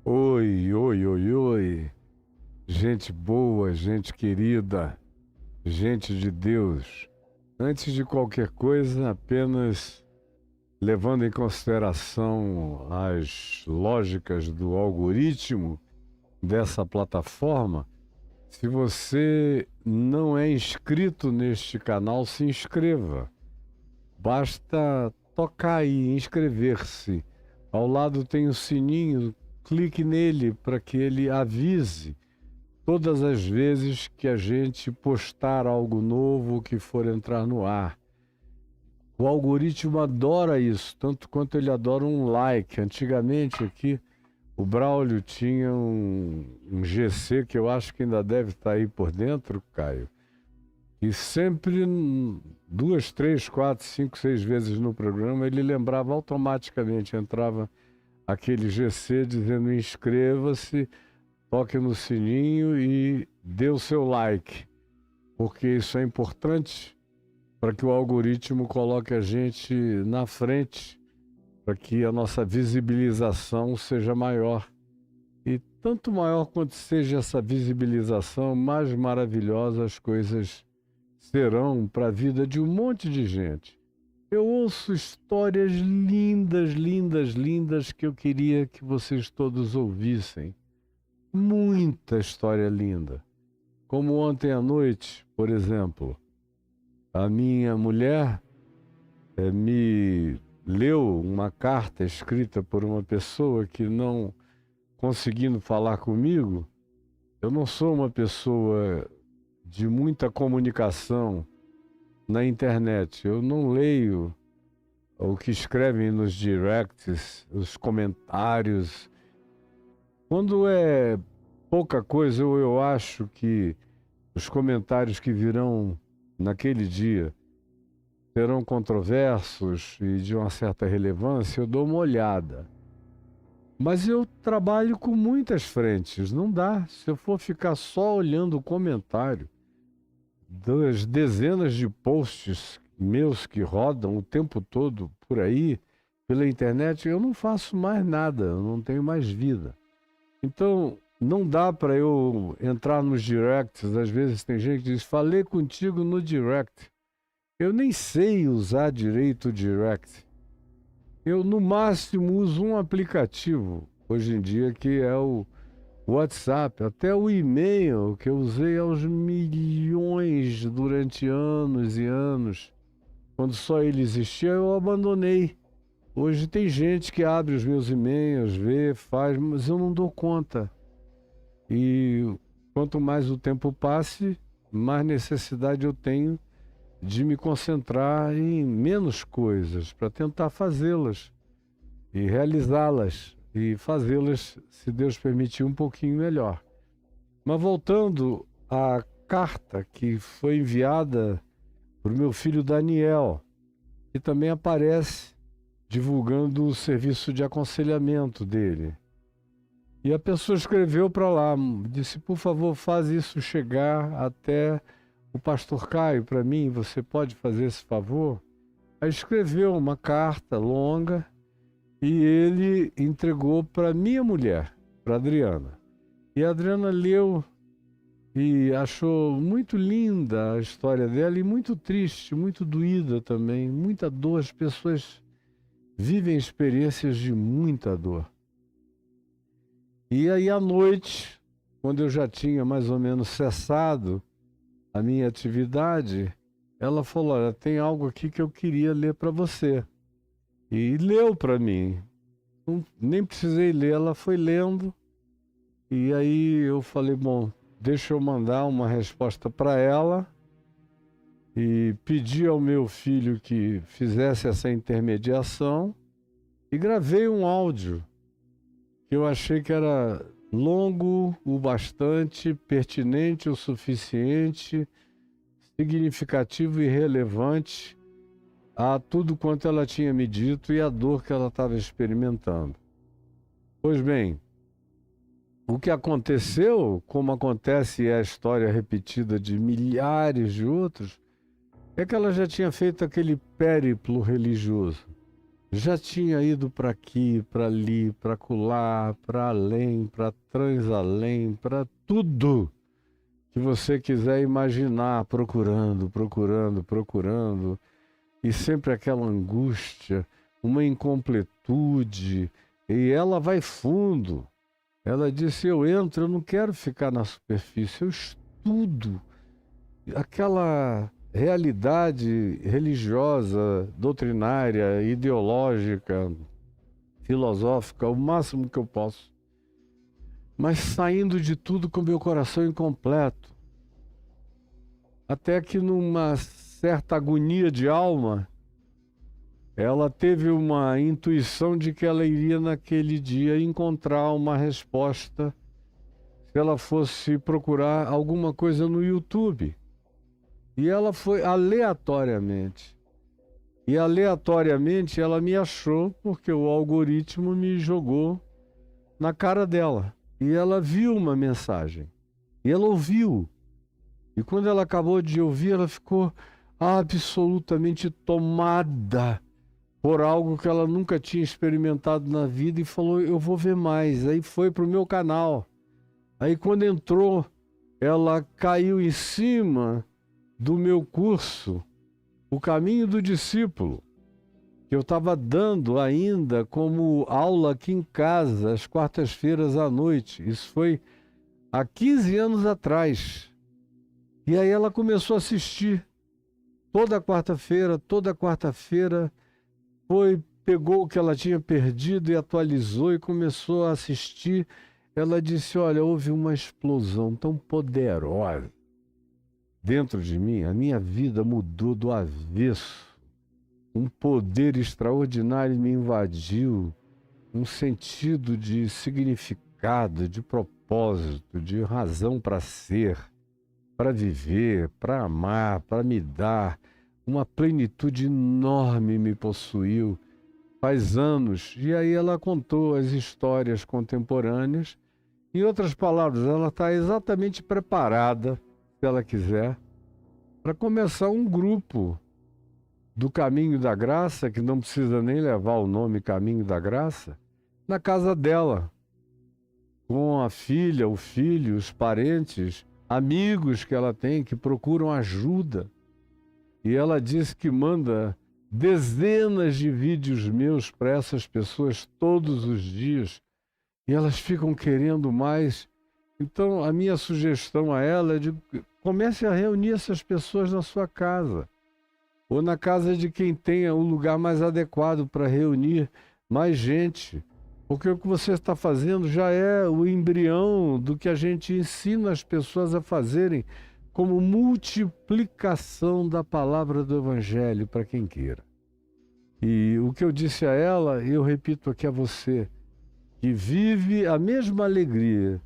Oi, oi, oi, oi, gente boa, gente querida, gente de Deus. Antes de qualquer coisa, apenas levando em consideração as lógicas do algoritmo dessa plataforma, se você não é inscrito neste canal, se inscreva. Basta tocar aí, inscrever-se. Ao lado tem o sininho. Clique nele para que ele avise todas as vezes que a gente postar algo novo que for entrar no ar. O algoritmo adora isso, tanto quanto ele adora um like. Antigamente aqui, o Braulio tinha um GC que eu acho que ainda deve estar aí por dentro, Caio. E sempre 2, 3, 4, 5, 6 vezes no programa ele lembrava automaticamente, entrava aquele GC dizendo inscreva-se, toque no sininho e dê o seu like, porque isso é importante para que o algoritmo coloque a gente na frente, para que a nossa visibilização seja maior. E tanto maior quanto seja essa visibilização, mais maravilhosas as coisas serão para a vida de um monte de gente. Eu ouço histórias lindas, lindas, lindas que eu queria que vocês todos ouvissem. Muita história linda. Como ontem à noite, por exemplo, a minha mulher me leu uma carta escrita por uma pessoa que, não conseguindo falar comigo, eu não sou uma pessoa de muita comunicação na internet. Eu não leio o que escrevem nos directs, os comentários. Quando é pouca coisa, eu acho que os comentários que virão naquele dia serão controversos e de uma certa relevância, eu dou uma olhada. Mas eu trabalho com muitas frentes, não dá. Se eu for ficar só olhando o comentário das dezenas de posts meus que rodam o tempo todo por aí, pela internet, eu não faço mais nada, eu não tenho mais vida. Então, não dá para eu entrar nos directs. Às vezes tem gente que diz, falei contigo no direct. Eu nem sei usar direito o direct. Eu, no máximo, uso um aplicativo, hoje em dia, que é o WhatsApp. Até o e-mail, que eu usei aos milhões durante anos e anos. Quando só ele existia, eu abandonei. Hoje tem gente que abre os meus e-mails, vê, faz, mas eu não dou conta. E quanto mais o tempo passe, mais necessidade eu tenho de me concentrar em menos coisas, para tentar fazê-las e realizá-las e fazê-las, se Deus permitir, um pouquinho melhor. Mas voltando à carta que foi enviada para o meu filho Daniel, que também aparece divulgando o serviço de aconselhamento dele. E a pessoa escreveu para lá, disse, por favor, faz isso chegar até o pastor Caio para mim, você pode fazer esse favor? Aí escreveu uma carta longa e ele entregou para minha mulher, para Adriana. E a Adriana leu e achou muito linda a história dela e muito triste, muito doída também, muita dor. As pessoas vivem experiências de muita dor. E aí à noite, quando eu já tinha mais ou menos cessado a minha atividade, ela falou: olha, tem algo aqui que eu queria ler para você. E leu para mim. Nem precisei ler, ela foi lendo. E aí eu falei: bom, deixa eu mandar uma resposta para ela. E pedi ao meu filho que fizesse essa intermediação. E gravei um áudio que eu achei que era longo o bastante, pertinente o suficiente, significativo e relevante a tudo quanto ela tinha me dito e a dor que ela estava experimentando. Pois bem, o que aconteceu, como acontece é a história repetida de milhares de outros, é que ela já tinha feito aquele périplo religioso. Já tinha ido para aqui, para ali, para acolá, para além, para transalém, para tudo que você quiser imaginar, procurando, procurando, procurando, e sempre aquela angústia, uma incompletude, e ela vai fundo. Ela disse: eu entro, eu não quero ficar na superfície, eu estudo aquela realidade religiosa, doutrinária, ideológica, filosófica, o máximo que eu posso, mas saindo de tudo com meu coração incompleto. Até que numa certa agonia de alma, ela teve uma intuição de que ela iria naquele dia encontrar uma resposta se ela fosse procurar alguma coisa no YouTube. E ela foi aleatoriamente. E aleatoriamente ela me achou porque o algoritmo me jogou na cara dela. E ela viu uma mensagem. E ela ouviu. E quando ela acabou de ouvir, ela ficou absolutamente tomada por algo que ela nunca tinha experimentado na vida e falou: eu vou ver mais. Aí foi para o meu canal. Aí quando entrou, ela caiu em cima do meu curso, O Caminho do Discípulo, que eu estava dando ainda como aula aqui em casa, às quartas-feiras à noite. Isso foi há 15 anos atrás. E aí ela começou a assistir toda quarta-feira, pegou o que ela tinha perdido e atualizou e começou a assistir. Ela disse: olha, houve uma explosão tão poderosa dentro de mim, a minha vida mudou do avesso. Um poder extraordinário me invadiu, um sentido de significado, de propósito, de razão para ser, para viver, para amar, para me dar. Uma plenitude enorme me possuiu faz anos. E aí ela contou as histórias contemporâneas. Em outras palavras, ela está exatamente preparada, se ela quiser, para começar um grupo do Caminho da Graça, que não precisa nem levar o nome Caminho da Graça, na casa dela, com a filha, o filho, os parentes, amigos que ela tem que procuram ajuda. E ela disse que manda dezenas de vídeos meus para essas pessoas todos os dias, e elas ficam querendo mais. Então, a minha sugestão a ela é de comece a reunir essas pessoas na sua casa, ou na casa de quem tenha o lugar mais adequado para reunir mais gente. Porque o que você está fazendo já é o embrião do que a gente ensina as pessoas a fazerem como multiplicação da palavra do Evangelho para quem queira. E o que eu disse a ela, eu repito aqui a você, que vive a mesma alegria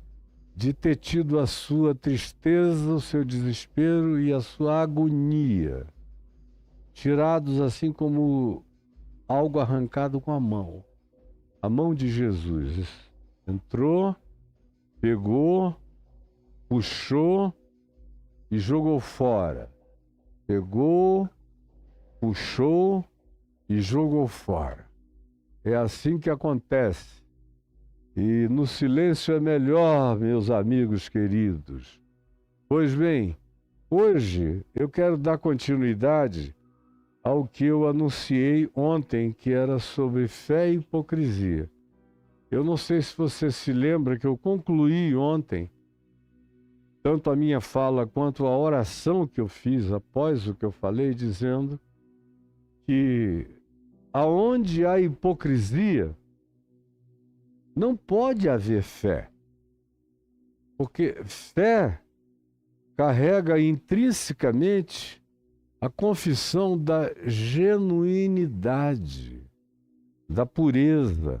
de ter tido a sua tristeza, o seu desespero e a sua agonia tirados assim como algo arrancado com a mão de Jesus. Entrou, pegou, puxou e jogou fora. Pegou, puxou e jogou fora. É assim que acontece. E no silêncio é melhor, meus amigos queridos. Pois bem, hoje eu quero dar continuidade ao que eu anunciei ontem, que era sobre fé e hipocrisia. Eu não sei se você se lembra que eu concluí ontem, tanto a minha fala quanto a oração que eu fiz após o que eu falei, dizendo que aonde há hipocrisia, não pode haver fé. Porque fé carrega intrinsecamente a confissão da genuinidade, da pureza,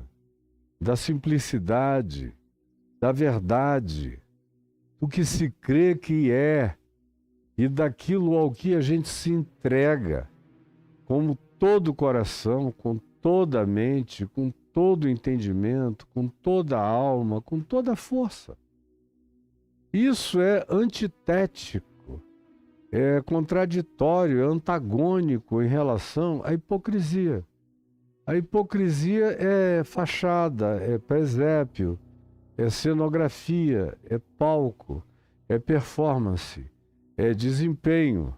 da simplicidade, da verdade, do que se crê que é e daquilo ao que a gente se entrega, com todo o coração, com toda a mente, com todo o entendimento, com toda a alma, com toda a força. Isso é antitético, é contraditório, é antagônico em relação à hipocrisia. A hipocrisia é fachada, é presépio, é cenografia, é palco, é performance, é desempenho,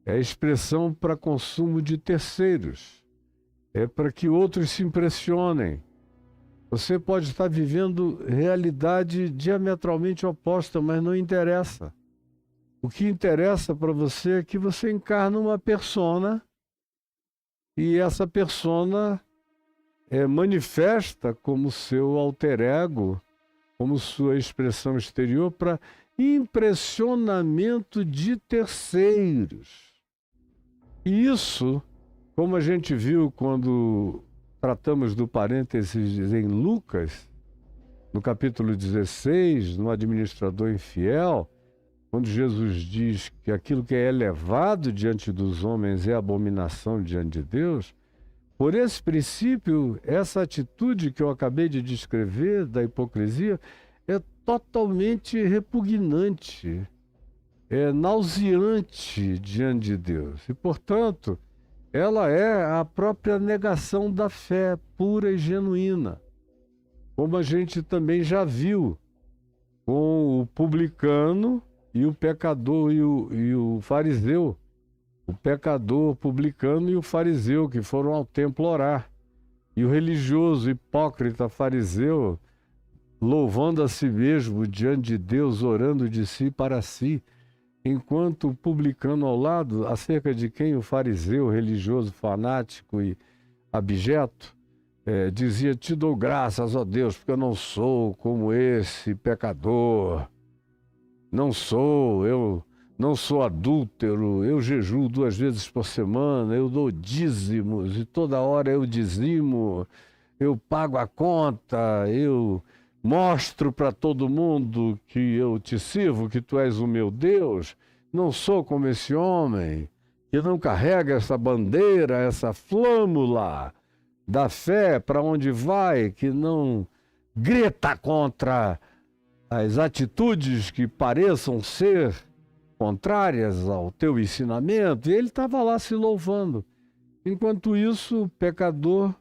é expressão para consumo de terceiros, é para que outros se impressionem. Você pode estar vivendo realidade diametralmente oposta, mas não interessa. O que interessa para você é que você encarna uma persona e essa persona manifesta como seu alter ego, como sua expressão exterior para impressionamento de terceiros. E isso, como a gente viu quando tratamos do parênteses em Lucas, no capítulo 16, no administrador infiel, quando Jesus diz que aquilo que é elevado diante dos homens é abominação diante de Deus, por esse princípio, essa atitude que eu acabei de descrever da hipocrisia é totalmente repugnante, é nauseante diante de Deus. E, portanto, ela é a própria negação da fé pura e genuína, como a gente também já viu com o publicano e o pecador e o fariseu. O pecador, publicano e o fariseu que foram ao templo orar. E o religioso, hipócrita fariseu, louvando a si mesmo diante de Deus, orando de si para si, enquanto o publicano ao lado, acerca de quem o fariseu, religioso, fanático e abjeto, dizia: te dou graças, ó Deus, porque eu não sou como esse pecador. Eu não sou adúltero, eu jejuo 2 vezes por semana, eu dou dízimos e toda hora eu dizimo, eu pago a conta, eu mostro para todo mundo que eu te sirvo, que tu és o meu Deus. Não sou como esse homem que não carrega essa bandeira, essa flâmula da fé para onde vai, que não grita contra as atitudes que pareçam ser contrárias ao teu ensinamento. E ele estava lá se louvando. Enquanto isso, o pecador,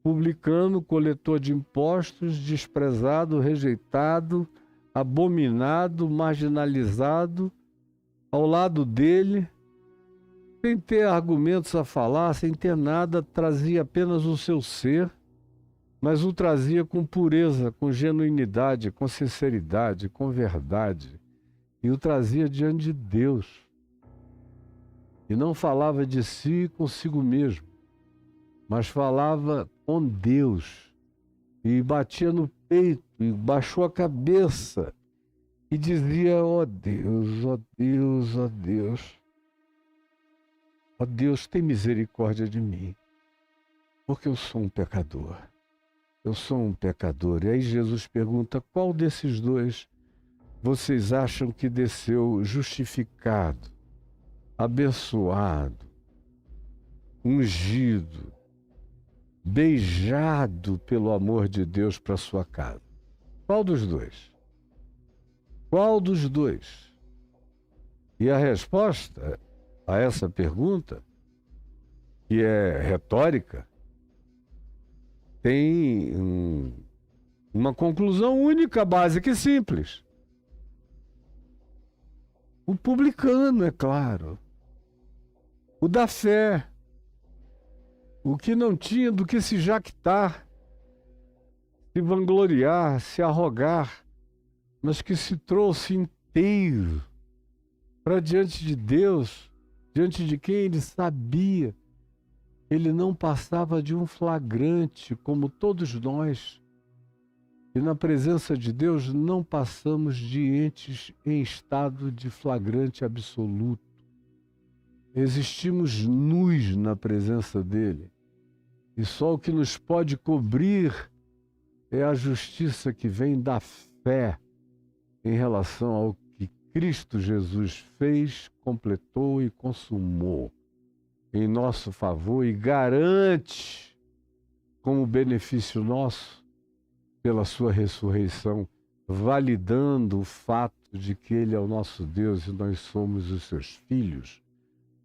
publicano, coletor de impostos, desprezado, rejeitado, abominado, marginalizado, ao lado dele, sem ter argumentos a falar, sem ter nada, trazia apenas o seu ser, mas o trazia com pureza, com genuinidade, com sinceridade, com verdade. E o trazia diante de Deus. E não falava de si consigo mesmo, mas falava com Deus. E batia no peito, e baixou a cabeça, e dizia: ó Deus, ó Deus, ó Deus, ó Deus, tem misericórdia de mim, porque eu sou um pecador. Eu sou um pecador. E aí Jesus pergunta: qual desses dois vocês acham que desceu justificado, abençoado, ungido, beijado pelo amor de Deus para sua casa? Qual dos dois? Qual dos dois? E a resposta a essa pergunta, que é retórica, tem uma conclusão única, básica e simples. O publicano, é claro. O da fé. O que não tinha do que se jactar, se vangloriar, se arrogar, mas que se trouxe inteiro para diante de Deus, diante de quem ele sabia. Ele não passava de um flagrante, como todos nós. E na presença de Deus não passamos de entes em estado de flagrante absoluto. Existimos nus na presença dele. E só o que nos pode cobrir é a justiça que vem da fé em relação ao que Cristo Jesus fez, completou e consumou em nosso favor e garante como benefício nosso pela sua ressurreição, validando o fato de que Ele é o nosso Deus e nós somos os seus filhos,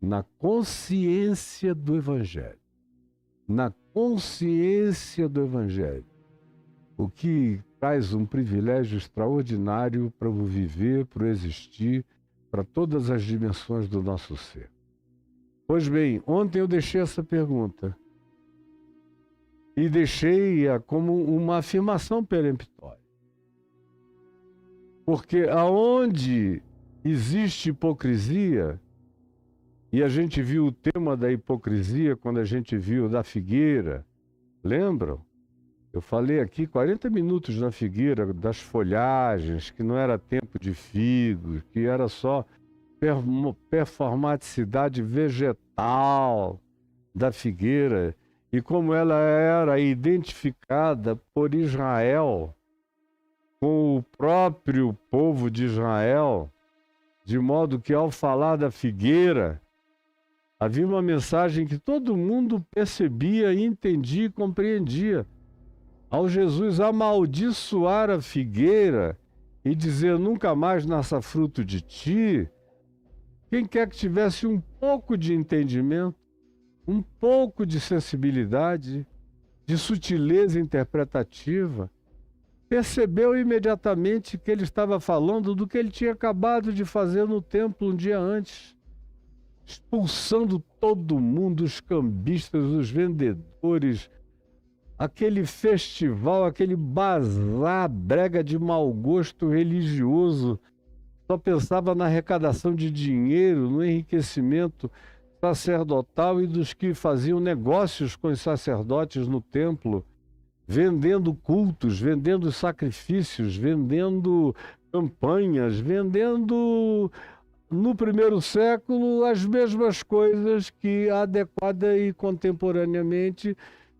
na consciência do Evangelho. Na consciência do Evangelho. O que traz um privilégio extraordinário para o viver, para o existir, para todas as dimensões do nosso ser. Pois bem, ontem eu deixei essa pergunta e deixei-a como uma afirmação peremptória. Porque aonde existe hipocrisia, e a gente viu o tema da hipocrisia quando a gente viu da figueira, lembram? Eu falei aqui 40 minutos na figueira, das folhagens, que não era tempo de figos, que era só performaticidade vegetal da figueira, e como ela era identificada por Israel com o próprio povo de Israel, de modo que ao falar da figueira, havia uma mensagem que todo mundo percebia, entendia e compreendia. Ao Jesus amaldiçoar a figueira e dizer nunca mais nasça fruto de ti, quem quer que tivesse um pouco de entendimento, um pouco de sensibilidade, de sutileza interpretativa, percebeu imediatamente que ele estava falando do que ele tinha acabado de fazer no templo um dia antes, expulsando todo mundo, os cambistas, os vendedores, aquele festival, aquele bazar brega de mau gosto religioso, só pensava na arrecadação de dinheiro, no enriquecimento sacerdotal e dos que faziam negócios com os sacerdotes no templo, vendendo cultos, vendendo sacrifícios, vendendo campanhas, vendendo no primeiro século as mesmas coisas que adequada e contemporaneamente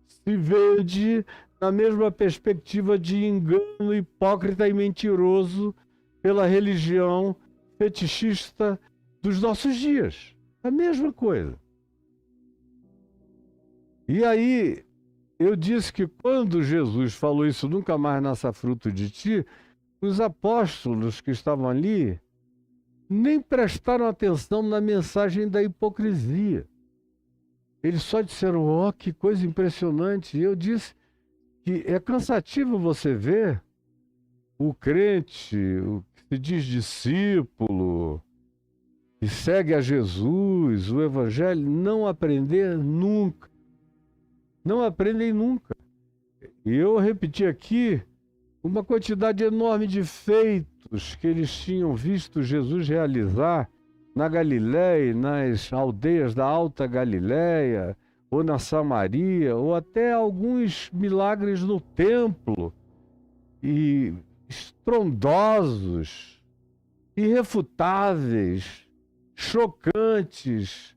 se vende na mesma perspectiva de engano hipócrita e mentiroso pela religião fetichista dos nossos dias. A mesma coisa. E aí, eu disse que quando Jesus falou isso, nunca mais nasça fruto de ti, os apóstolos que estavam ali nem prestaram atenção na mensagem da hipocrisia. Eles só disseram, ó, que coisa impressionante. E eu disse que é cansativo você ver o crente, o que se diz discípulo, que segue a Jesus, o Evangelho, não aprender nunca. Não aprendem nunca. E eu repeti aqui uma quantidade enorme de feitos que eles tinham visto Jesus realizar na Galiléia, nas aldeias da Alta Galiléia, ou na Samaria, ou até alguns milagres no templo, e estrondosos, irrefutáveis, chocantes,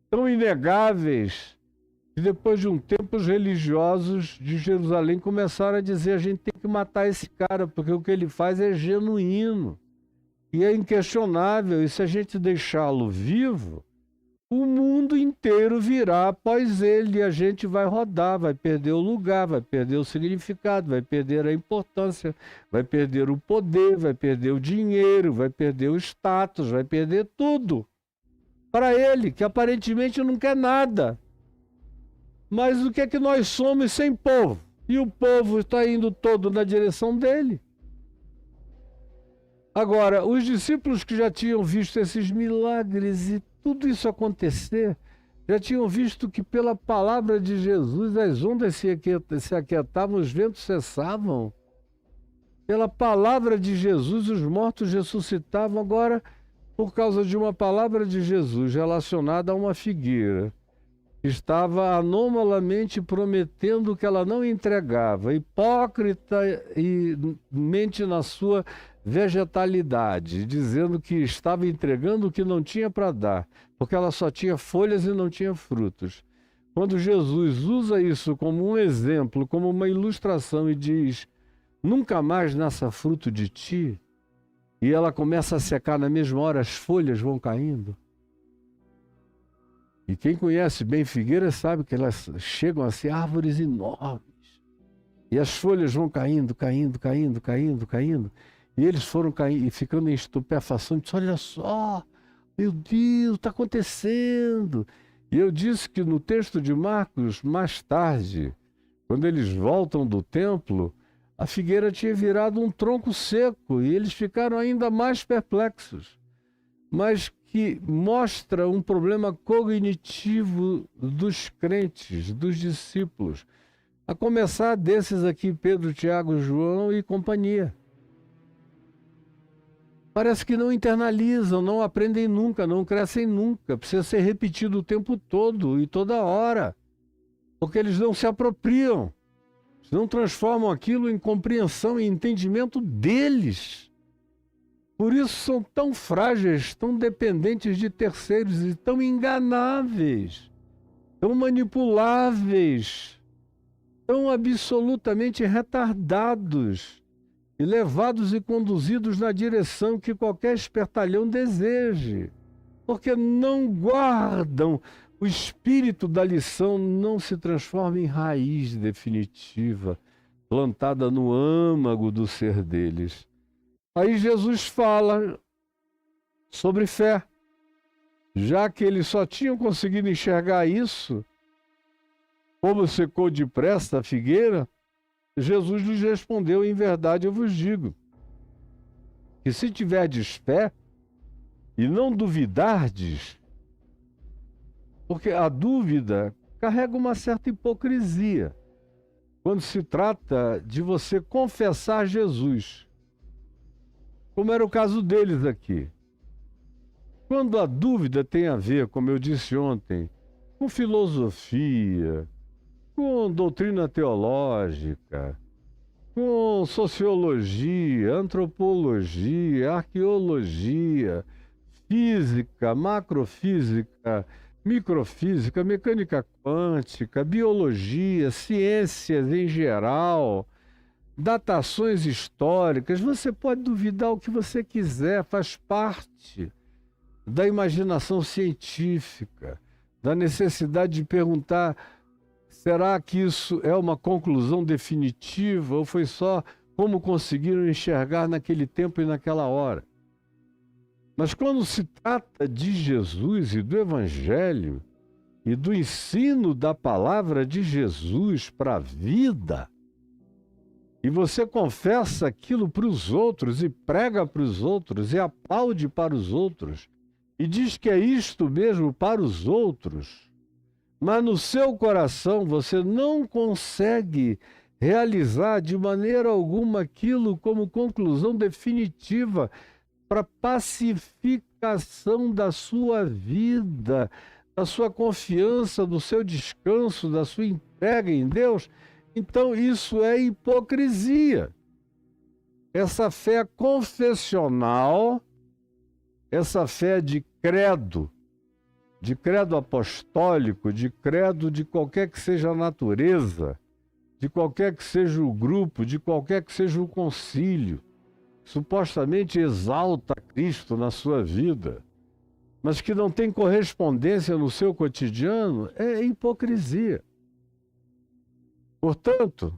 tão inegáveis, que depois de um tempo os religiosos de Jerusalém começaram a dizer, a gente tem que matar esse cara, porque o que ele faz é genuíno e é inquestionável, e se a gente deixá-lo vivo, o mundo inteiro virá após ele, e a gente vai rodar, vai perder o lugar, vai perder o significado, vai perder a importância, vai perder o poder, vai perder o dinheiro, vai perder o status, vai perder tudo. Para ele, que aparentemente não quer nada. Mas o que é que nós somos sem povo? E o povo está indo todo na direção dele. Agora, os discípulos que já tinham visto esses milagres e tudo isso acontecer, já tinham visto que pela palavra de Jesus as ondas se aquietavam, os ventos cessavam. Pela palavra de Jesus os mortos ressuscitavam. Agora, por causa de uma palavra de Jesus relacionada a uma figueira, estava anomalamente prometendo que ela não entregava, hipócrita e mente na sua vegetalidade, dizendo que estava entregando o que não tinha para dar, porque ela só tinha folhas e não tinha frutos. Quando Jesus usa isso como um exemplo, como uma ilustração e diz, nunca mais nasça fruto de ti, e ela começa a secar na mesma hora, as folhas vão caindo. E quem conhece bem figueiras sabe que elas chegam a ser árvores enormes. E as folhas vão caindo, caindo, caindo, caindo, caindo. E eles foram caindo, e ficando em estupefação. Disse, olha só, meu Deus, está acontecendo. E eu disse que no texto de Marcos, mais tarde, quando eles voltam do templo, a figueira tinha virado um tronco seco. E eles ficaram ainda mais perplexos. Mas que mostra um problema cognitivo dos crentes, dos discípulos, a começar desses aqui, Pedro, Tiago, João e companhia. Parece que não internalizam, não aprendem nunca, não crescem nunca. Precisa ser repetido o tempo todo e toda hora, porque eles não se apropriam, não transformam aquilo em compreensão e entendimento deles. Por isso são tão frágeis, tão dependentes de terceiros e tão enganáveis, tão manipuláveis, tão absolutamente retardados e levados e conduzidos na direção que qualquer espertalhão deseje, porque não guardam o espírito da lição, não se transforma em raiz definitiva, plantada no âmago do ser deles. Aí Jesus fala sobre fé. Já que eles só tinham conseguido enxergar isso, como secou depressa a figueira, Jesus lhes respondeu, em verdade eu vos digo, que se tiverdes fé e não duvidardes, porque a dúvida carrega uma certa hipocrisia, quando se trata de você confessar Jesus, como era o caso deles aqui. Quando a dúvida tem a ver, como eu disse ontem, com filosofia, com doutrina teológica, com sociologia, antropologia, arqueologia, física, macrofísica, microfísica, mecânica quântica, biologia, ciências em geral, datações históricas, você pode duvidar o que você quiser, faz parte da imaginação científica, da necessidade de perguntar, será que isso é uma conclusão definitiva ou foi só como conseguiram enxergar naquele tempo e naquela hora? Mas quando se trata de Jesus e do Evangelho e do ensino da palavra de Jesus para a vida, e você confessa aquilo para os outros e prega para os outros e aplaude para os outros e diz que é isto mesmo para os outros, mas no seu coração você não consegue realizar de maneira alguma aquilo como conclusão definitiva para pacificação da sua vida, da sua confiança, do seu descanso, da sua entrega em Deus, então isso é hipocrisia. Essa fé confessional, essa fé de credo apostólico, de credo de qualquer que seja a natureza, de qualquer que seja o grupo, de qualquer que seja o concílio, supostamente exalta Cristo na sua vida, mas que não tem correspondência no seu cotidiano, é hipocrisia. Portanto,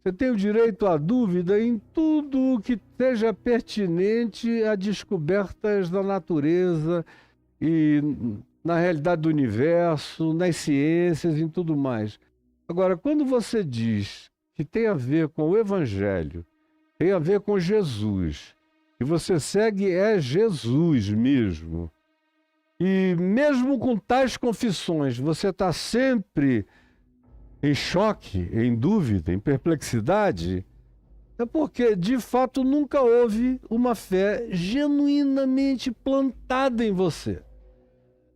você tem o direito à dúvida em tudo o que seja pertinente a descobertas da natureza e na realidade do universo, nas ciências e em tudo mais. Agora, quando você diz que tem a ver com o Evangelho, tem a ver com Jesus, que você segue é Jesus mesmo, e mesmo com tais confissões, você está sempre em choque, em dúvida, em perplexidade, é porque, de fato, nunca houve uma fé genuinamente plantada em você.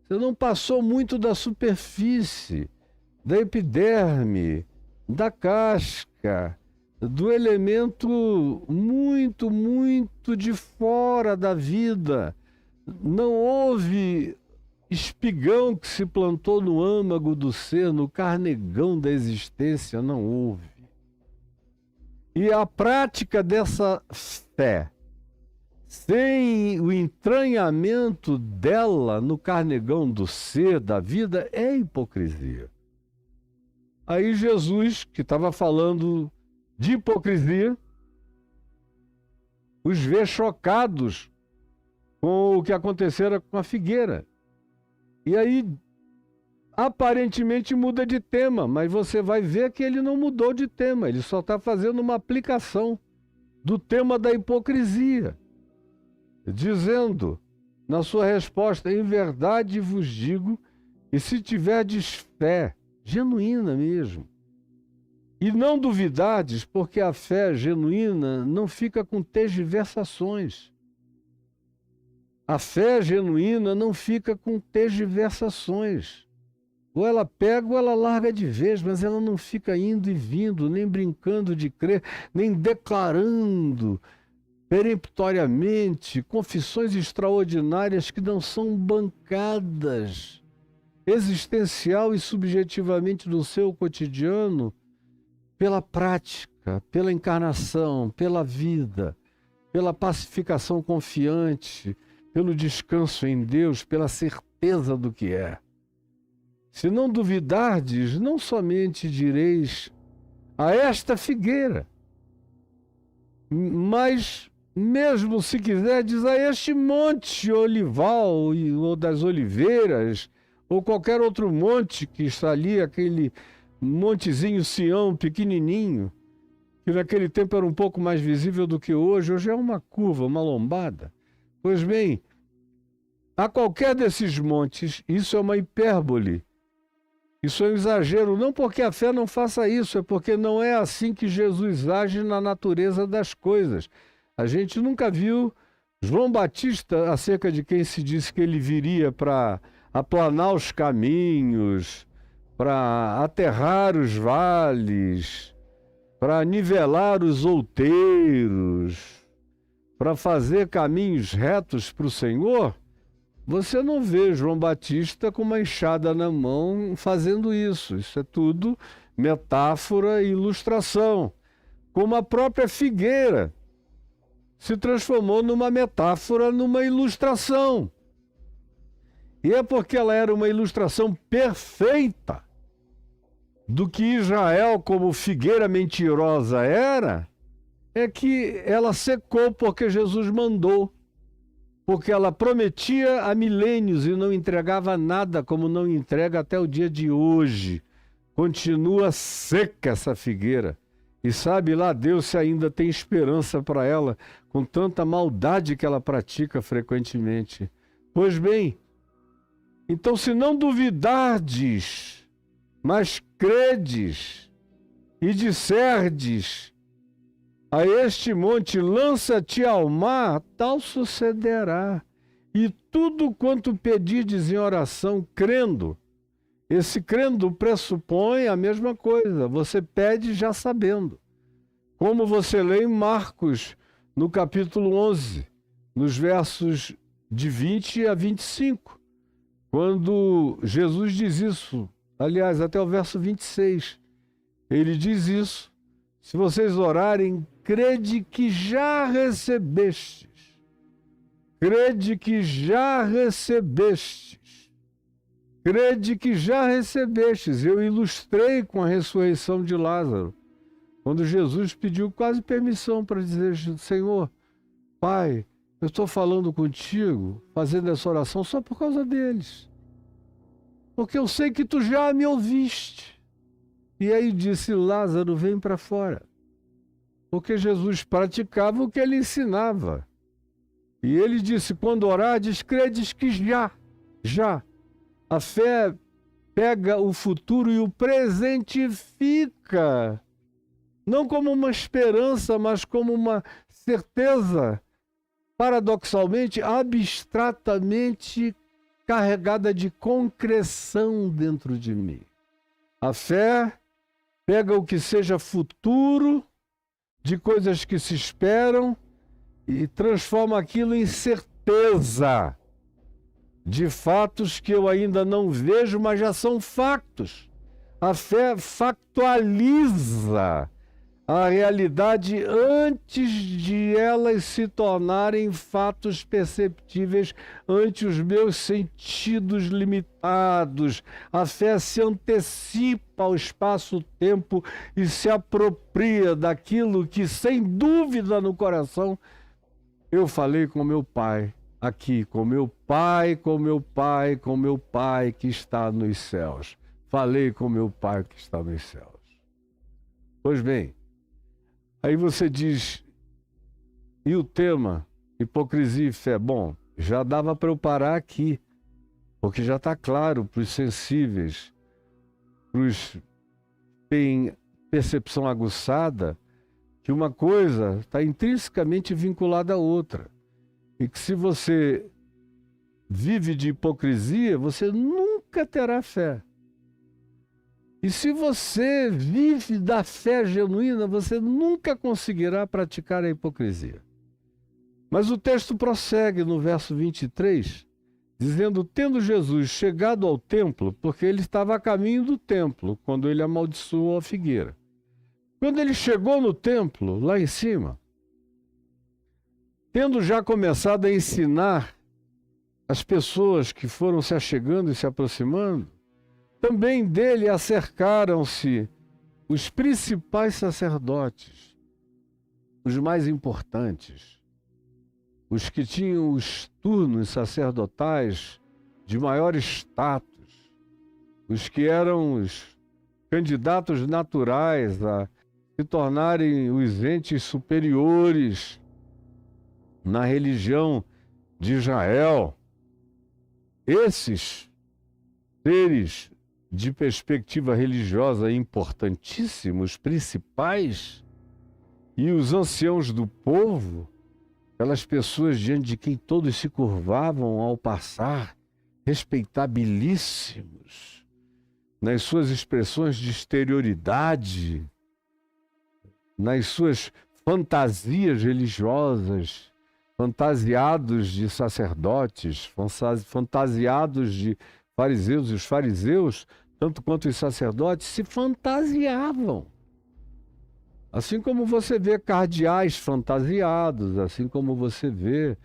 Você não passou muito da superfície, da epiderme, da casca, do elemento muito, muito de fora da vida. Não houve espigão que se plantou no âmago do ser, no carnegão da existência, não houve. E a prática dessa fé, sem o entranhamento dela no carnegão do ser, da vida, é hipocrisia. Aí Jesus, que estava falando de hipocrisia, os vê chocados com o que acontecera com a figueira. E aí, aparentemente muda de tema, mas você vai ver que ele não mudou de tema, ele só está fazendo uma aplicação do tema da hipocrisia, dizendo na sua resposta: em verdade vos digo, e se tiverdes fé, genuína mesmo, e não duvidardes, porque a fé genuína não fica com tergiversações. A fé genuína não fica com tergiversações. Ou ela pega ou ela larga de vez, mas ela não fica indo e vindo, nem brincando de crer, nem declarando peremptoriamente confissões extraordinárias que não são bancadas existencial e subjetivamente no seu cotidiano pela prática, pela encarnação, pela vida, pela pacificação confiante, pelo descanso em Deus, pela certeza do que é. Se não duvidardes, não somente direis a esta figueira, mas mesmo se quiserdes a este monte olival ou das oliveiras, ou qualquer outro monte que está ali, aquele montezinho Sião pequenininho, que naquele tempo era um pouco mais visível do que hoje, hoje é uma curva, uma lombada. Pois bem, a qualquer desses montes, isso é uma hipérbole, isso é um exagero, não porque a fé não faça isso, é porque não é assim que Jesus age na natureza das coisas. A gente nunca viu João Batista, acerca de quem se disse que ele viria para aplanar os caminhos, para aterrar os vales, para nivelar os outeiros, para fazer caminhos retos para o Senhor. Você não vê João Batista com uma enxada na mão fazendo isso. Isso é tudo metáfora e ilustração. Como a própria figueira se transformou numa metáfora, numa ilustração. E é porque ela era uma ilustração perfeita do que Israel, como figueira mentirosa era, é que ela secou porque Jesus mandou. Porque ela prometia há milênios e não entregava nada, como não entrega até o dia de hoje. Continua seca essa figueira. E sabe lá Deus se ainda tem esperança para ela, com tanta maldade que ela pratica frequentemente. Pois bem, então se não duvidardes, mas credes e disserdes a este monte, lança-te ao mar, tal sucederá. E tudo quanto pedirdes em oração, crendo. Esse crendo pressupõe a mesma coisa. Você pede já sabendo. Como você lê em Marcos, no capítulo 11, nos versos de 20 a 25. Quando Jesus diz isso, aliás, até o verso 26, ele diz isso: se vocês orarem, crede que já recebestes. Crede que já recebestes. Crede que já recebestes. Eu ilustrei com a ressurreição de Lázaro, quando Jesus pediu quase permissão para dizer: Senhor, Pai, eu estou falando contigo, fazendo essa oração só por causa deles. Porque eu sei que tu já me ouviste. E aí disse: Lázaro, vem para fora. Porque Jesus praticava o que ele ensinava. E ele disse, quando orardes, credes que já. A fé pega o futuro e o presentifica. Não como uma esperança, mas como uma certeza, paradoxalmente, abstratamente carregada de concreção dentro de mim. A fé pega o que seja futuro, de coisas que se esperam, e transforma aquilo em certeza de fatos que eu ainda não vejo, mas já são factos. A fé factualiza a realidade antes de elas se tornarem fatos perceptíveis ante os meus sentidos limitados. A fé se antecipa ao espaço-tempo e se apropria daquilo que, sem dúvida no coração, eu falei com meu pai, aqui, com meu pai que está nos céus. Falei com meu pai que está nos céus. Pois bem, aí você diz, e o tema, hipocrisia e fé? Bom, já dava para eu parar aqui, porque já está claro para os sensíveis, para os que têm percepção aguçada, que uma coisa está intrinsecamente vinculada à outra. E que se você vive de hipocrisia, você nunca terá fé. E se você vive da fé genuína, você nunca conseguirá praticar a hipocrisia. Mas o texto prossegue no verso 23, dizendo, tendo Jesus chegado ao templo, porque ele estava a caminho do templo, quando ele amaldiçoou a figueira. Quando ele chegou no templo, lá em cima, tendo já começado a ensinar as pessoas que foram se achegando e se aproximando, também dele acercaram-se os principais sacerdotes, os mais importantes, os que tinham os turnos sacerdotais de maior status, os que eram os candidatos naturais a se tornarem os entes superiores na religião de Israel. Esses seres de perspectiva religiosa importantíssimos, principais, e os anciãos do povo, aquelas pessoas diante de quem todos se curvavam ao passar, respeitabilíssimos, nas suas expressões de exterioridade, nas suas fantasias religiosas, fantasiados de sacerdotes, fantasiados de fariseus, e os fariseus, tanto quanto os sacerdotes, se fantasiavam. Assim como você vê cardeais fantasiados, assim como você vê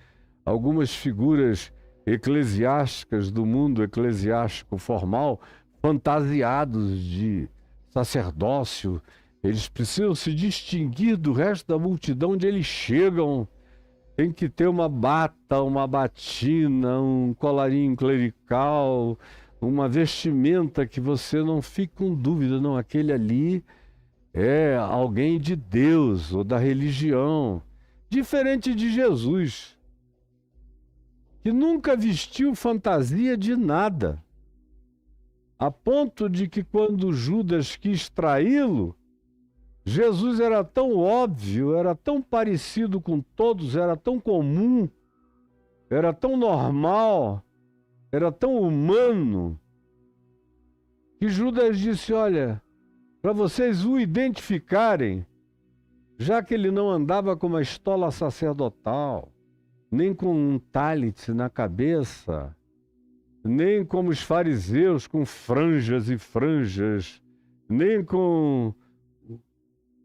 algumas figuras eclesiásticas do mundo eclesiástico formal, fantasiados de sacerdócio. Eles precisam se distinguir do resto da multidão onde eles chegam. Tem que ter uma bata, uma batina, um colarinho clerical, uma vestimenta que você não fique com dúvida, não, aquele ali é alguém de Deus ou da religião, diferente de Jesus, que nunca vestiu fantasia de nada, a ponto de que quando Judas quis traí-lo, Jesus era tão óbvio, era tão parecido com todos, era tão comum, era tão normal, era tão humano, que Judas disse, olha, para vocês o identificarem, já que ele não andava com uma estola sacerdotal, nem com um talit na cabeça, nem como os fariseus com franjas e franjas, nem com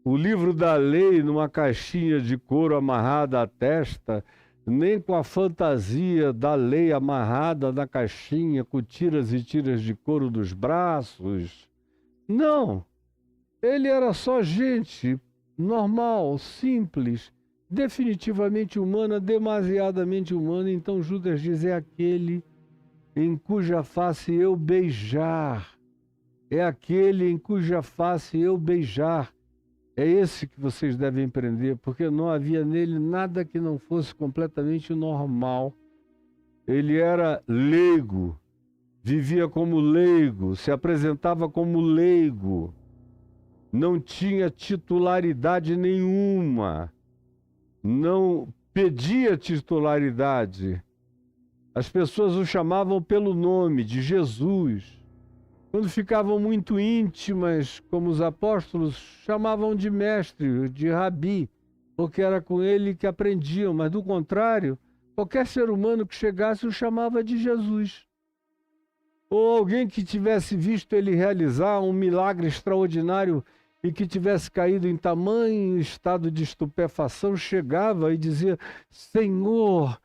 o livro da lei numa caixinha de couro amarrada à testa, nem com a fantasia da lei amarrada na caixinha, com tiras e tiras de couro dos braços. Não, ele era só gente normal, simples, definitivamente humana, demasiadamente humana. Então Judas diz, é aquele em cuja face eu beijar, é aquele em cuja face eu beijar. É esse que vocês devem prender, porque não havia nele nada que não fosse completamente normal. Ele era leigo, vivia como leigo, se apresentava como leigo, não tinha titularidade nenhuma, não pedia titularidade. As pessoas o chamavam pelo nome de Jesus. Quando ficavam muito íntimas, como os apóstolos, chamavam de mestre, de rabi, porque era com ele que aprendiam, mas do contrário, qualquer ser humano que chegasse o chamava de Jesus. Ou alguém que tivesse visto ele realizar um milagre extraordinário e que tivesse caído em tamanho estado de estupefação, chegava e dizia: Senhor,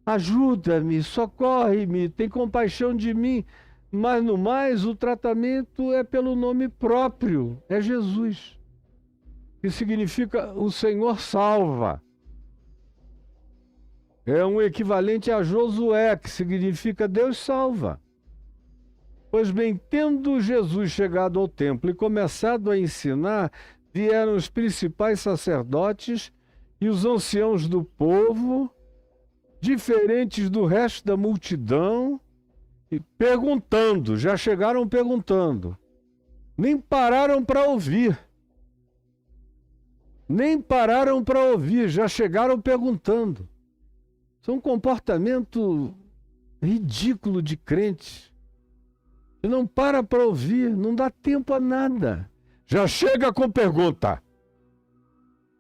ajuda-me, socorre-me, tem compaixão de mim. Mas no mais, o tratamento é pelo nome próprio, é Jesus, que significa o Senhor salva. É um equivalente a Josué, que significa Deus salva. Pois bem, tendo Jesus chegado ao templo e começado a ensinar, vieram os principais sacerdotes e os anciãos do povo, diferentes do resto da multidão, e perguntando, já chegaram perguntando, nem pararam para ouvir. Nem pararam para ouvir, já chegaram perguntando. Isso é um comportamento ridículo de crente. E não para ouvir, não dá tempo a nada. Já chega com pergunta.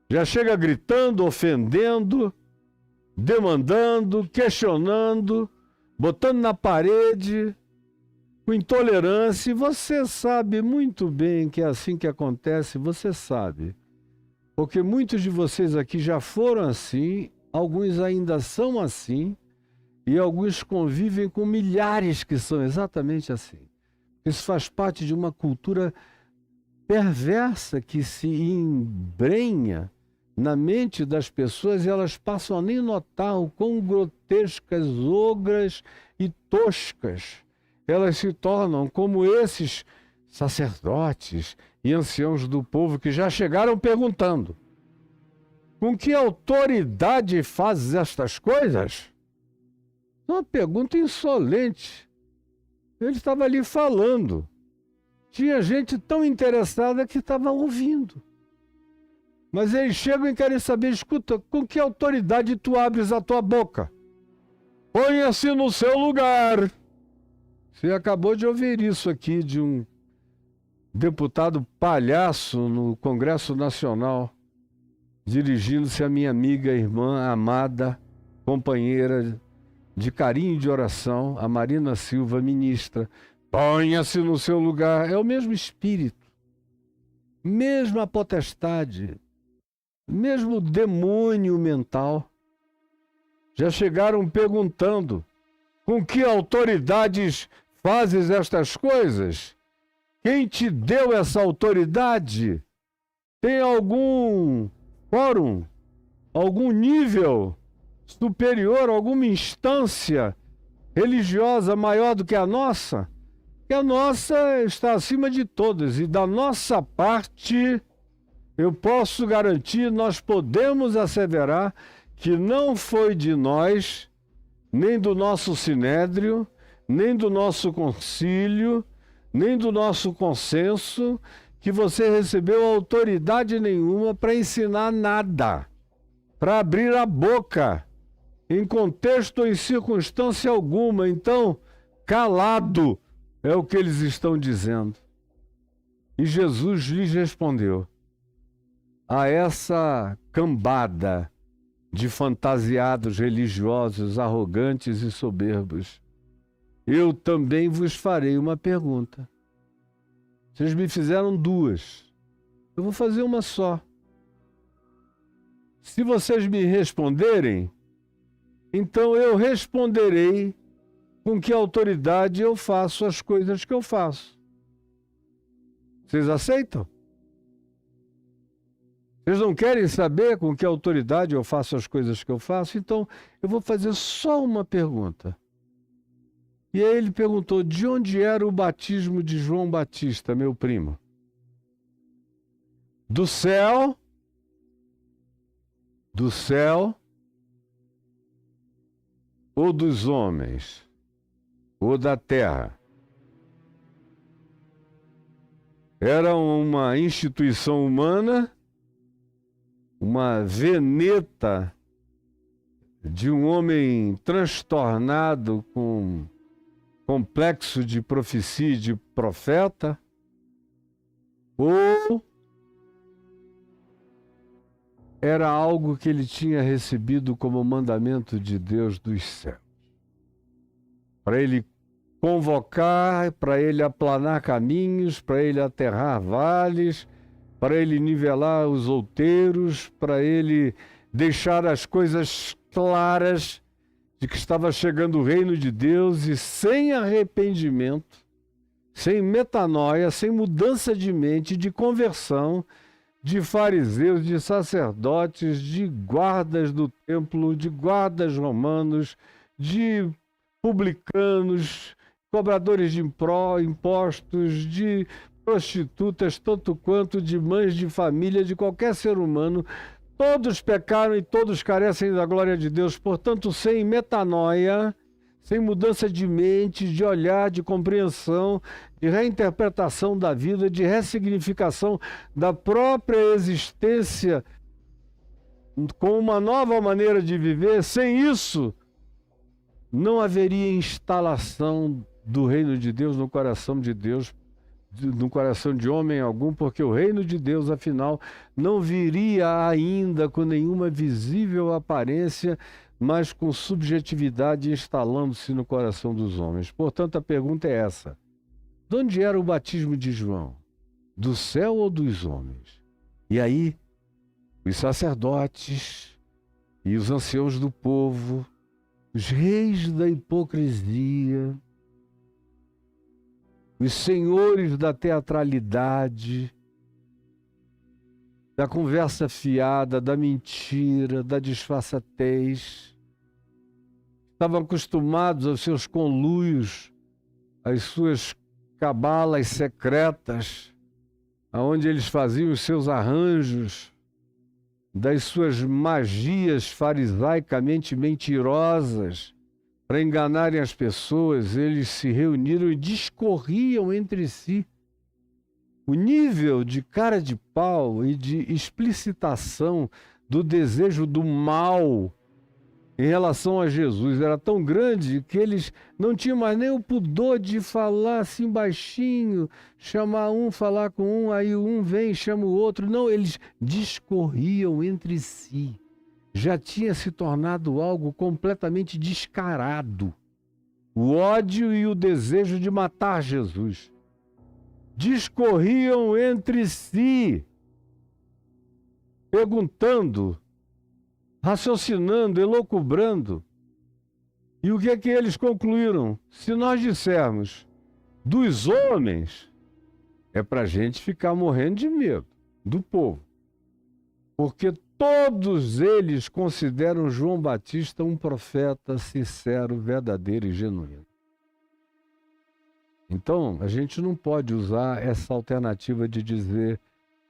Já chega gritando, ofendendo, demandando, questionando, botando na parede, com intolerância. E você sabe muito bem que é assim que acontece, você sabe. Porque muitos de vocês aqui já foram assim, alguns ainda são assim, e alguns convivem com milhares que são exatamente assim. Isso faz parte de uma cultura perversa que se embrenha na mente das pessoas e elas passam a nem notar o quão grotescas, ogras e toscas elas se tornam, como esses sacerdotes e anciãos do povo que já chegaram perguntando: com que autoridade fazes estas coisas? Uma pergunta insolente. Ele estava ali falando. Tinha gente tão interessada que estava ouvindo. Mas eles chegam e querem saber: escuta, com que autoridade tu abres a tua boca? Ponha-se no seu lugar. Você acabou de ouvir isso aqui de um deputado palhaço no Congresso Nacional, dirigindo-se à minha amiga, irmã, amada, companheira de carinho e de oração, a Marina Silva, ministra. Ponha-se no seu lugar. É o mesmo espírito, mesma potestade, mesmo demônio mental. Já chegaram perguntando: com que autoridades fazes estas coisas? Quem te deu essa autoridade? Tem algum quórum, algum nível superior, alguma instância religiosa maior do que a nossa? Que a nossa está acima de todas, e da nossa parte, eu posso garantir, nós podemos asseverar que não foi de nós, nem do nosso sinédrio, nem do nosso concílio, nem do nosso consenso, que você recebeu autoridade nenhuma para ensinar nada, para abrir a boca, em contexto ou em circunstância alguma. Então, calado é o que eles estão dizendo. E Jesus lhes respondeu: a essa cambada de fantasiados religiosos, arrogantes e soberbos, eu também vos farei uma pergunta. Vocês me fizeram duas, eu vou fazer uma só. Se vocês me responderem, então eu responderei com que autoridade eu faço as coisas que eu faço. Vocês aceitam? Vocês não querem saber com que autoridade eu faço as coisas que eu faço? Então eu vou fazer só uma pergunta. E aí ele perguntou: de onde era o batismo de João Batista, meu primo? do céu, ou dos homens, ou da terra. Era uma instituição humana, uma veneta de um homem transtornado com complexo de profecia e de profeta, ou era algo que ele tinha recebido como mandamento de Deus dos céus, para ele convocar, para ele aplanar caminhos, para ele aterrar vales, para ele nivelar os outeiros, para ele deixar as coisas claras de que estava chegando o reino de Deus, e sem arrependimento, sem metanoia, sem mudança de mente, de conversão, de fariseus, de sacerdotes, de guardas do templo, de guardas romanos, de publicanos, cobradores de impostos, de prostitutas, tanto quanto de mães de família, de qualquer ser humano. Todos pecaram e todos carecem da glória de Deus. Portanto, sem metanoia, sem mudança de mente, de olhar, de compreensão, de reinterpretação da vida, de ressignificação da própria existência com uma nova maneira de viver, sem isso, não haveria instalação do reino de Deus no coração de Deus, no coração de homem algum, porque o reino de Deus, afinal, não viria ainda com nenhuma visível aparência, mas com subjetividade instalando-se no coração dos homens. Portanto, a pergunta é essa: de onde era o batismo de João? Do céu ou dos homens? E aí, os sacerdotes e os anciãos do povo, os reis da hipocrisia, os senhores da teatralidade, da conversa fiada, da mentira, da disfarçatez, estavam acostumados aos seus conluios, às suas cabalas secretas, aonde eles faziam os seus arranjos, das suas magias farisaicamente mentirosas, para enganarem as pessoas. Eles se reuniram e discorriam entre si. O nível de cara de pau e de explicitação do desejo do mal em relação a Jesus era tão grande que eles não tinham mais nem o pudor de falar assim baixinho, chamar um, falar com um, aí um vem e chama o outro. Não, eles discorriam entre si. Já tinha se tornado algo completamente descarado. O ódio e o desejo de matar Jesus. Discorriam entre si, perguntando, raciocinando, elucubrando. E o que é que eles concluíram? Se nós dissermos dos homens, é para a gente ficar morrendo de medo do povo. Porque todos eles consideram João Batista um profeta sincero, verdadeiro e genuíno. Então, a gente não pode usar essa alternativa de dizer: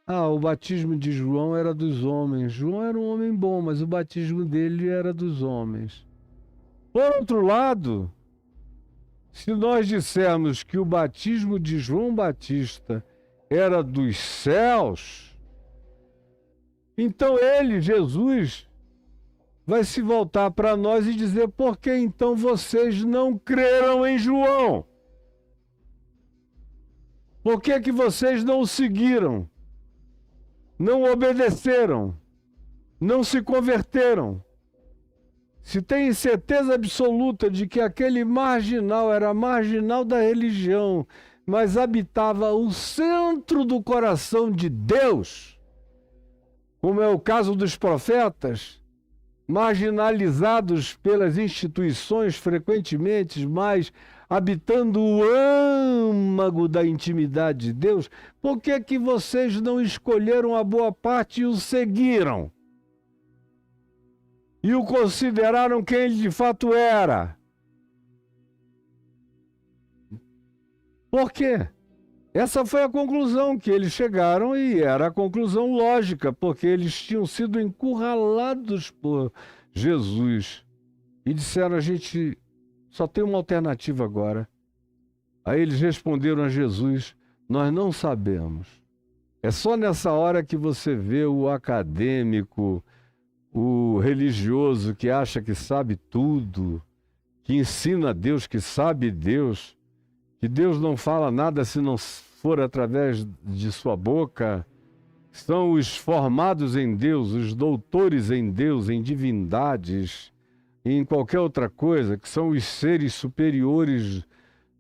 o batismo de João era dos homens. João era um homem bom, mas o batismo dele era dos homens. Por outro lado, se nós dissermos que o batismo de João Batista era dos céus, então ele, Jesus, vai se voltar para nós e dizer: por que então vocês não creram em João? Por que que vocês não o seguiram? Não obedeceram? Não se converteram? Se tem certeza absoluta de que aquele marginal era marginal da religião, mas habitava o centro do coração de Deus, como é o caso dos profetas, marginalizados pelas instituições frequentemente, mas habitando o âmago da intimidade de Deus, por que que vocês não escolheram a boa parte e o seguiram? E o consideraram quem ele de fato era? Por quê? Essa foi a conclusão que eles chegaram e era a conclusão lógica, porque eles tinham sido encurralados por Jesus e disseram: a gente só tem uma alternativa agora. Aí eles responderam a Jesus: nós não sabemos. É só nessa hora que você vê o acadêmico, o religioso que acha que sabe tudo, que ensina a Deus, que sabe Deus, que Deus não fala nada se não for através de sua boca. São os formados em Deus, os doutores em Deus, em divindades, e em qualquer outra coisa, que são os seres superiores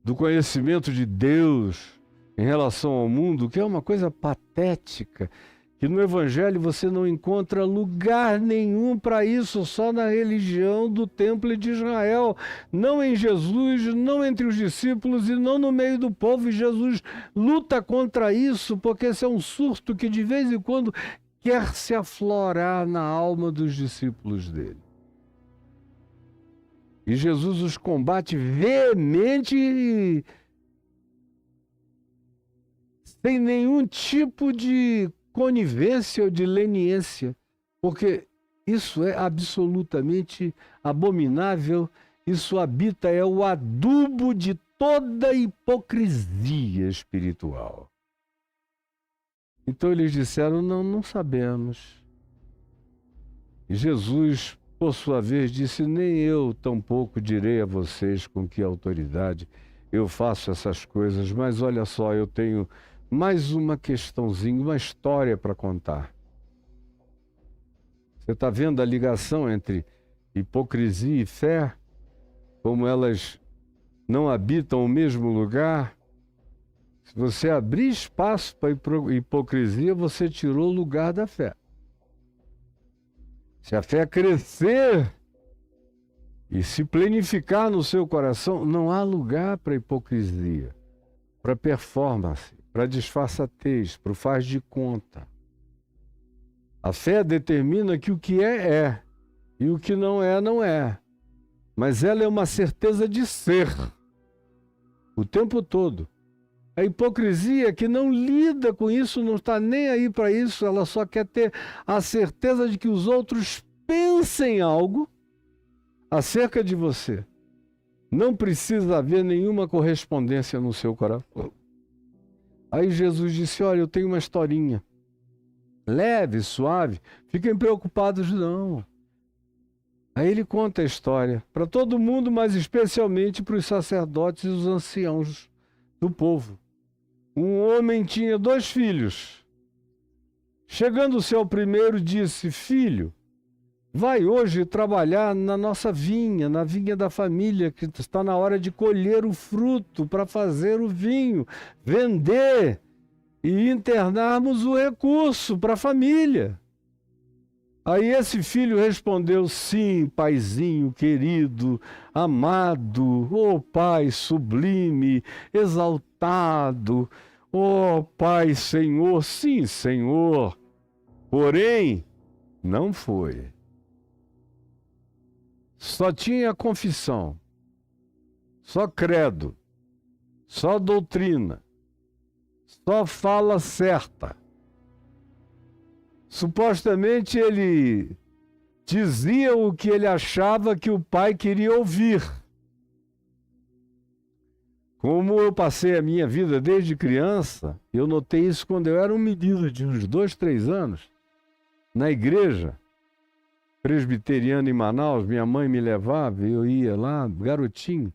do conhecimento de Deus em relação ao mundo, que é uma coisa patética, que no Evangelho você não encontra lugar nenhum para isso, só na religião do Templo de Israel, não em Jesus, não entre os discípulos e não no meio do povo. E Jesus luta contra isso, porque esse é um surto que de vez em quando quer se aflorar na alma dos discípulos dele. E Jesus os combate veemente e sem nenhum tipo de conivência ou de leniência, porque isso é absolutamente abominável, isso é o adubo de toda hipocrisia espiritual. Então eles disseram: não sabemos. E Jesus, por sua vez, disse: nem eu tampouco direi a vocês com que autoridade eu faço essas coisas, mas olha só, eu tenho mais uma questãozinha, uma história para contar. Você está vendo a ligação entre hipocrisia e fé? Como elas não habitam o mesmo lugar? Se você abrir espaço para hipocrisia, você tirou o lugar da fé. Se a fé crescer e se plenificar no seu coração, não há lugar para hipocrisia, para performance, para disfarçatez, para o faz de conta. A fé determina que o que é, e o que não é, não é. Mas ela é uma certeza de ser, o tempo todo. A hipocrisia que não lida com isso, não está nem aí para isso, ela só quer ter a certeza de que os outros pensem algo acerca de você. Não precisa haver nenhuma correspondência no seu coração. Aí Jesus disse: olha, eu tenho uma historinha. Leve, suave, fiquem preocupados não. Aí ele conta a história para todo mundo, mas especialmente para os sacerdotes e os anciãos do povo. Um homem tinha 2 filhos. Chegando-se ao primeiro, disse: filho, vai hoje trabalhar na nossa vinha, na vinha da família, que está na hora de colher o fruto para fazer o vinho, vender e internarmos o recurso para a família. Aí esse filho respondeu: sim, paizinho querido, amado, ó Pai sublime, exaltado, ó Pai Senhor, sim, Senhor. Porém, não foi. Só tinha confissão, só credo, só doutrina, só fala certa. Supostamente ele dizia o que ele achava que o pai queria ouvir. Como eu passei a minha vida desde criança, eu notei isso quando eu era um menino de uns 2, 3 anos, na igreja presbiteriana em Manaus. Minha mãe me levava, eu ia lá, garotinho.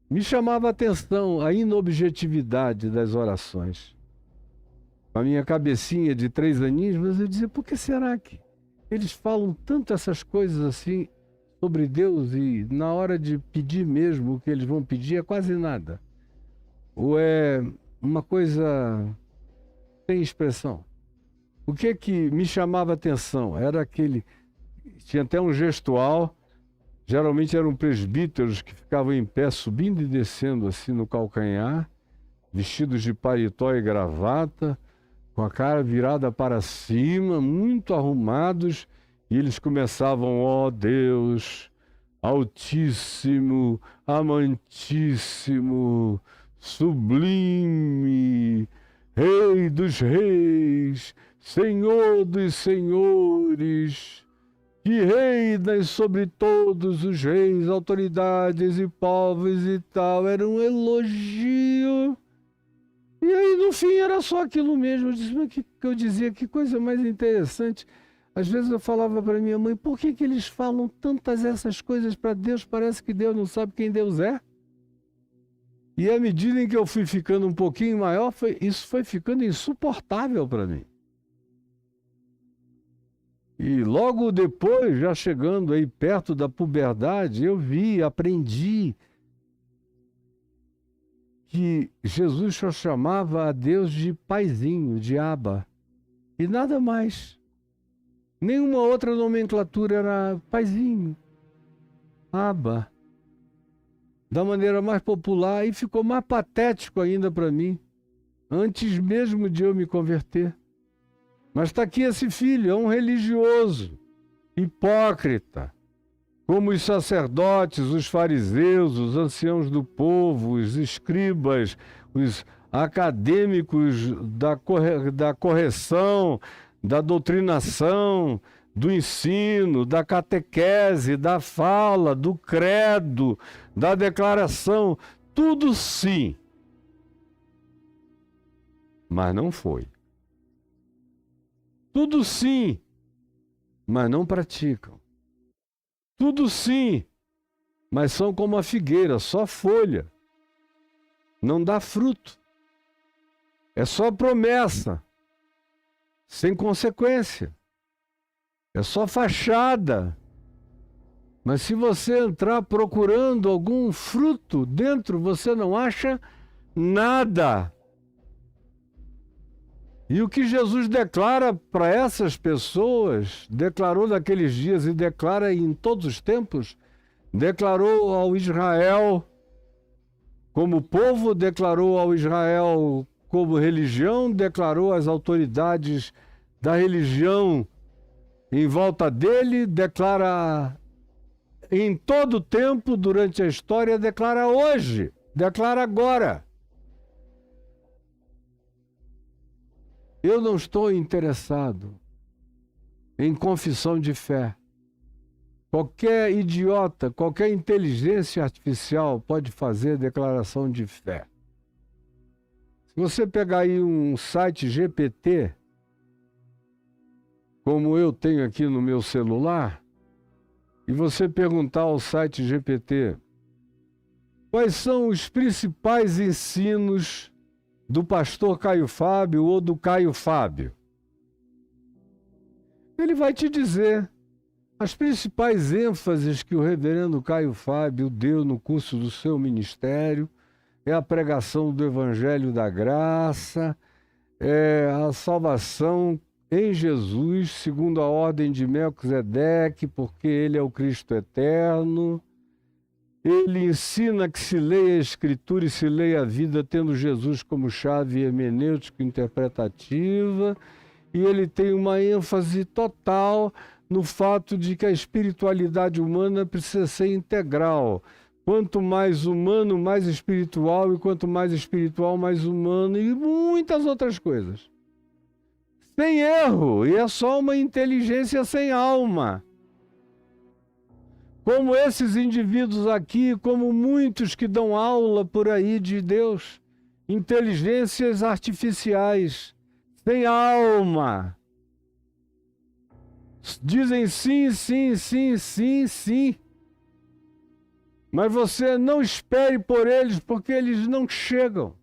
Me chamava a atenção a inobjetividade das orações. Com a minha cabecinha de 3 aninhos, mas eu dizia: por que será que eles falam tanto essas coisas assim sobre Deus e na hora de pedir mesmo o que eles vão pedir é quase nada? Ou é uma coisa sem expressão? O que me chamava a atenção era aquele... Tinha até um gestual, geralmente eram presbíteros que ficavam em pé, subindo e descendo assim no calcanhar, vestidos de paletó e gravata, com a cara virada para cima, muito arrumados, e eles começavam: ó Deus, Altíssimo, Amantíssimo, sublime, Rei dos reis, Senhor dos senhores, que reinas sobre todos os reis, autoridades e povos e tal. Era um elogio. E aí, no fim, era só aquilo mesmo. Eu dizia, que coisa mais interessante. Às vezes eu falava para minha mãe, por que eles falam tantas essas coisas para Deus? Parece que Deus não sabe quem Deus é. E à medida em que eu fui ficando um pouquinho maior, isso foi ficando insuportável para mim. E logo depois, já chegando aí perto da puberdade, eu aprendi que Jesus só chamava a Deus de paizinho, de Abba, e nada mais. Nenhuma outra nomenclatura era paizinho, Abba, da maneira mais popular, e ficou mais patético ainda para mim, antes mesmo de eu me converter. Mas está aqui esse filho, é um religioso, hipócrita, como os sacerdotes, os fariseus, os anciãos do povo, os escribas, os acadêmicos da correção, da doutrinação, do ensino, da catequese, da fala, do credo, da declaração, tudo sim. Mas não foi. Tudo sim, mas não praticam. Tudo sim, mas são como a figueira, só folha. Não dá fruto. É só promessa, sem consequência. É só fachada. Mas se você entrar procurando algum fruto dentro, você não acha nada. E o que Jesus declara para essas pessoas, declarou naqueles dias e declara em todos os tempos, declarou ao Israel como povo, declarou ao Israel como religião, declarou às autoridades da religião em volta dele, declara em todo o tempo, durante a história, declara hoje, declara agora. Eu não estou interessado em confissão de fé. Qualquer idiota, qualquer inteligência artificial pode fazer declaração de fé. Se você pegar aí um site GPT, como eu tenho aqui no meu celular, e você perguntar ao site GPT quais são os principais ensinos do pastor Caio Fábio ou do Caio Fábio, ele vai te dizer as principais ênfases que o reverendo Caio Fábio deu no curso do seu ministério. É a pregação do Evangelho da Graça, é a salvação em Jesus, segundo a ordem de Melquisedeque, porque ele é o Cristo eterno. Ele ensina que se leia a Escritura e se leia a vida, tendo Jesus como chave hermenêutica interpretativa. E ele tem uma ênfase total no fato de que a espiritualidade humana precisa ser integral. Quanto mais humano, mais espiritual, e quanto mais espiritual, mais humano, e muitas outras coisas. Sem erro, e é só uma inteligência sem alma. Como esses indivíduos aqui, como muitos que dão aula por aí de Deus, inteligências artificiais, sem alma. Dizem sim, sim, sim, sim, sim. Mas você não espere por eles, porque eles não chegam.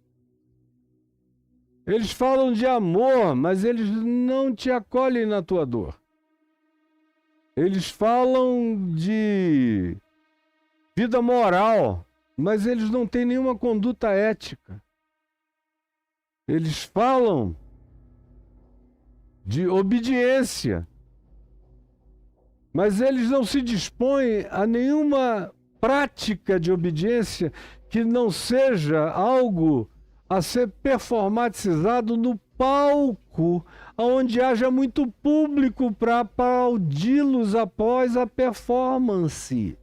Eles falam de amor, mas eles não te acolhem na tua dor. Eles falam de vida moral, mas eles não têm nenhuma conduta ética. Eles falam de obediência, mas eles não se dispõem a nenhuma prática de obediência que não seja algo a ser performatizado no palco, onde haja muito público para aplaudi-los após a performance.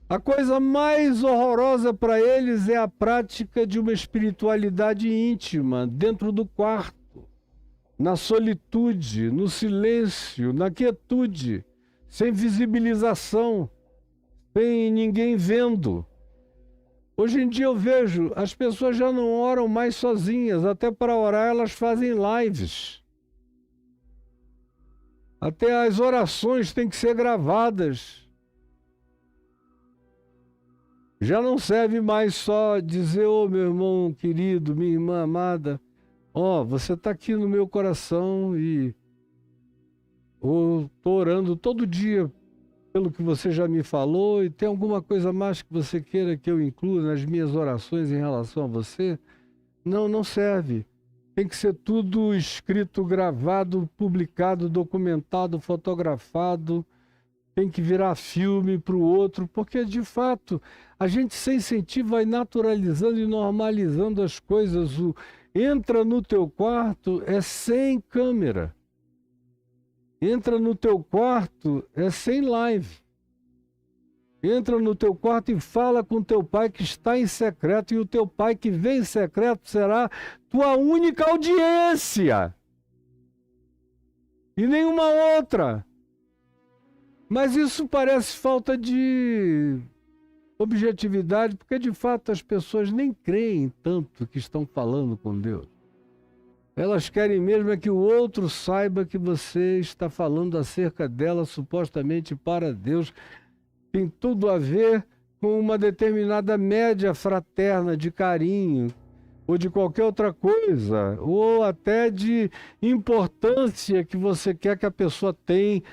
A coisa mais horrorosa para eles é a prática de uma espiritualidade íntima, dentro do quarto, na solitude, no silêncio, na quietude, sem visibilização, sem ninguém vendo. Hoje em dia eu vejo, as pessoas já não oram mais sozinhas, até para orar elas fazem lives. Até as orações têm que ser gravadas. Já não serve mais só dizer, ô meu irmão querido, minha irmã amada, ó, você está aqui no meu coração e eu estou orando todo dia pelo que você já me falou e tem alguma coisa mais que você queira que eu inclua nas minhas orações em relação a você? Não, não serve. Tem que ser tudo escrito, gravado, publicado, documentado, fotografado. Tem que virar filme para o outro, porque de fato a gente sem incentivo vai naturalizando e normalizando as coisas. Entra no teu quarto é sem câmera. Entra no teu quarto é sem live. Entra no teu quarto e fala com teu pai que está em secreto, e o teu pai que vem em secreto será tua única audiência. E nenhuma outra. Mas isso parece falta de objetividade, porque de fato as pessoas nem creem tanto que estão falando com Deus. Elas querem mesmo é que o outro saiba que você está falando acerca dela, supostamente para Deus. Tem tudo a ver com uma determinada média fraterna de carinho, ou de qualquer outra coisa, ou até de importância que você quer que a pessoa tenha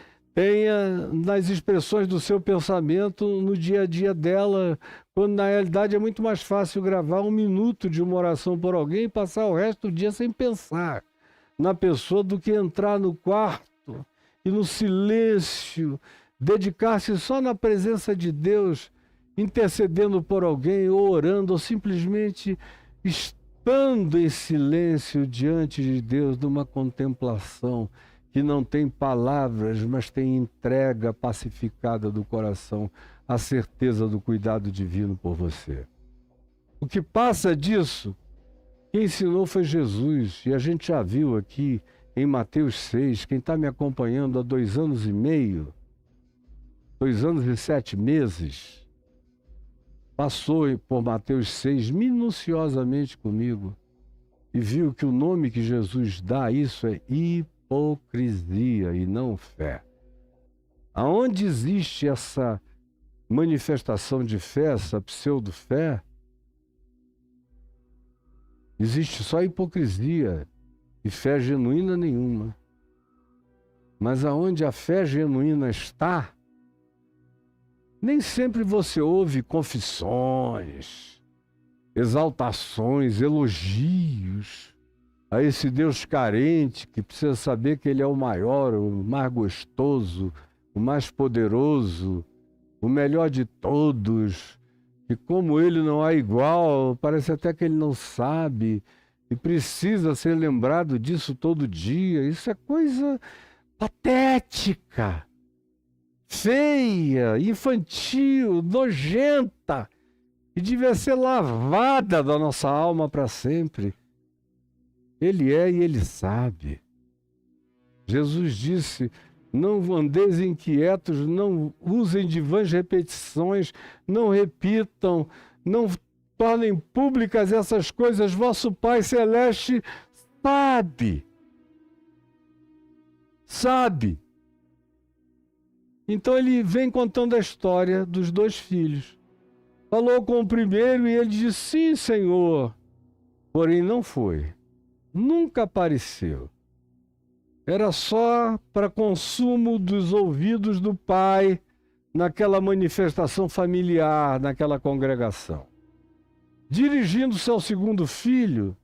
nas expressões do seu pensamento no dia a dia dela, quando na realidade é muito mais fácil gravar 1 minuto de uma oração por alguém e passar o resto do dia sem pensar na pessoa do que entrar no quarto e no silêncio, dedicar-se só na presença de Deus, intercedendo por alguém, ou orando, ou simplesmente estando em silêncio diante de Deus, numa contemplação que não tem palavras, mas tem entrega pacificada do coração, a certeza do cuidado divino por você. O que passa disso, quem ensinou foi Jesus, e a gente já viu aqui em Mateus 6, quem está me acompanhando há 2 anos e meio, 2 anos e 7 meses, passou por Mateus 6 minuciosamente comigo e viu que o nome que Jesus dá a isso é hipocrisia e não fé. Aonde existe essa manifestação de fé, essa pseudo-fé, existe só hipocrisia e fé genuína nenhuma. Mas aonde a fé genuína está, nem sempre você ouve confissões, exaltações, elogios a esse Deus carente que precisa saber que Ele é o maior, o mais gostoso, o mais poderoso, o melhor de todos, e como Ele não há igual, parece até que Ele não sabe e precisa ser lembrado disso todo dia. Isso é coisa patética, feia, infantil, nojenta, e devia ser lavada da nossa alma para sempre. Ele é e Ele sabe. Jesus disse, não andeis inquietos, não usem de vãs repetições, não repitam, não tornem públicas essas coisas, vosso Pai Celeste sabe. Sabe. Então ele vem contando a história dos 2 filhos. Falou com o primeiro e ele disse, sim, Senhor. Porém não foi. Nunca apareceu. Era só para consumo dos ouvidos do pai naquela manifestação familiar, naquela congregação. Dirigindo-se ao segundo filho,